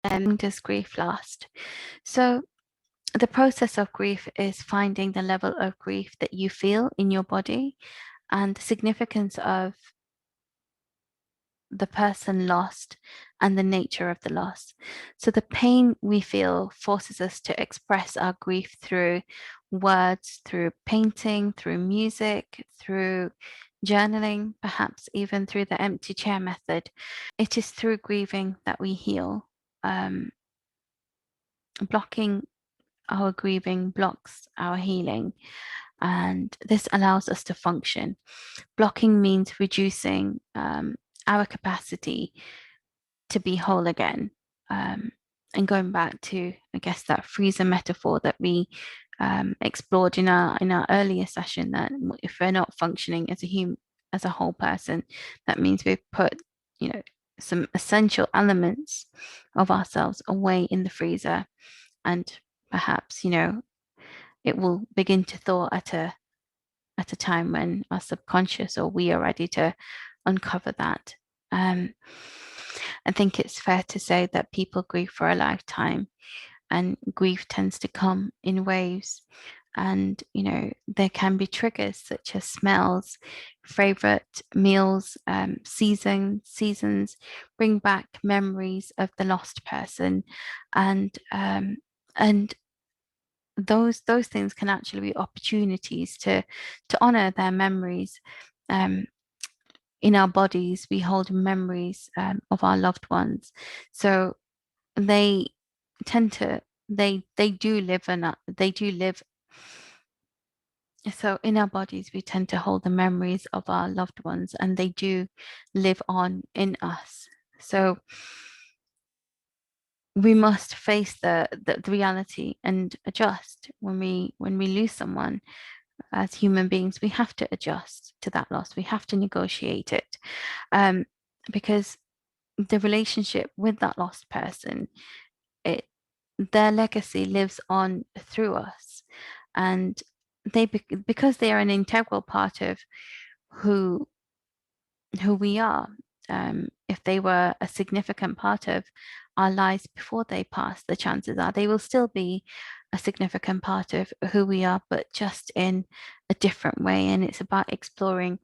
Does grief last? So the process of grief is finding the level of grief that you feel in your body and the significance of the person lost and the nature of the loss. So the pain we feel forces us to express our grief through words, through painting, through music, through journaling, perhaps even through the empty chair method. It is through grieving that we heal. Blocking our grieving blocks our healing, and this allows us to function. Blocking means reducing our capacity to be whole again. And going back to, I guess, that freezer metaphor that we explored in our earlier session, that if we're not functioning as a human, as a whole person, that means we've put, some essential elements of ourselves away in the freezer, and perhaps, it will begin to thaw at a time when our subconscious or we are ready to uncover that. I think it's fair to say that people grieve for a lifetime, and grief tends to come in waves. And, there can be triggers such as smells, favorite meals, seasons bring back memories of the lost person. And those things can actually be opportunities to honor their memories. In our bodies, we hold memories of our loved ones, so they tend to they do live and they do live. So in our bodies, we tend to hold the memories of our loved ones, and they do live on in us. So we must face the reality and adjust when we lose someone. As human beings, we have to adjust to that loss. We have to negotiate it, because the relationship with that lost person, it their legacy lives on through us, and because they are an integral part of who who we are. If they were a significant part of our lives before they pass, the chances are they will still be a significant part of who we are, but just in a different way. And it's about exploring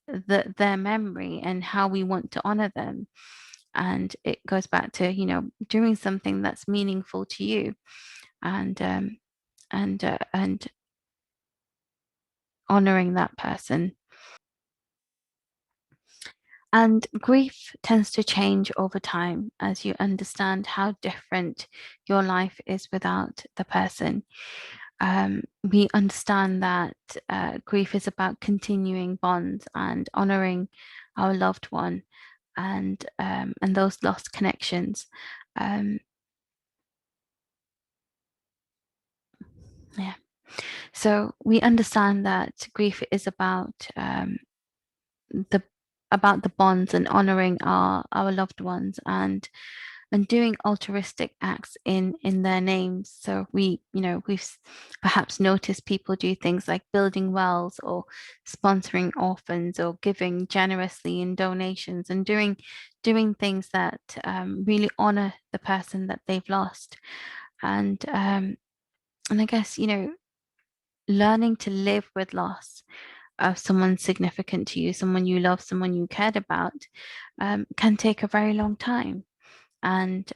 their memory and how we want to honor them. And it goes back to, doing something that's meaningful to you, and and honoring that person. And grief tends to change over time as you understand how different your life is without the person. We understand that grief is about continuing bonds and honoring our loved one, and those lost connections. Um, yeah. So we understand that grief is the about the bonds and honoring our loved ones, and doing altruistic acts in their names. So we've perhaps noticed people do things like building wells, or sponsoring orphans, or giving generously in donations, and doing things that really honor the person that they've lost. And I guess, learning to live with loss of someone significant to you, someone you love, someone you cared about, can take a very long time. And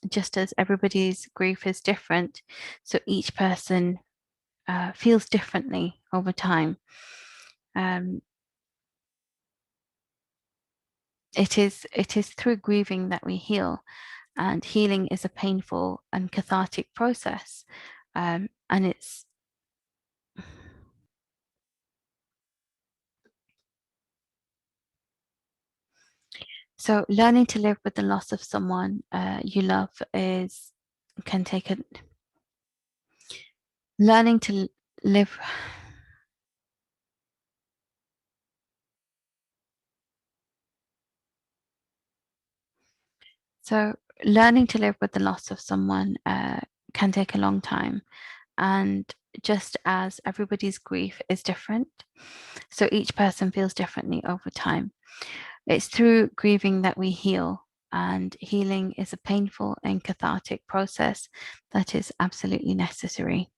just as everybody's grief is different, so each person feels differently over time. Um, it is through grieving that we heal, and healing is a painful and cathartic process. And it's so learning to live with the loss of someone you love is can take a learning to live. So learning to live with the loss of someone can take a long time. And just as everybody's grief is different, so each person feels differently over time. It's through grieving that we heal, and healing is a painful and cathartic process that is absolutely necessary.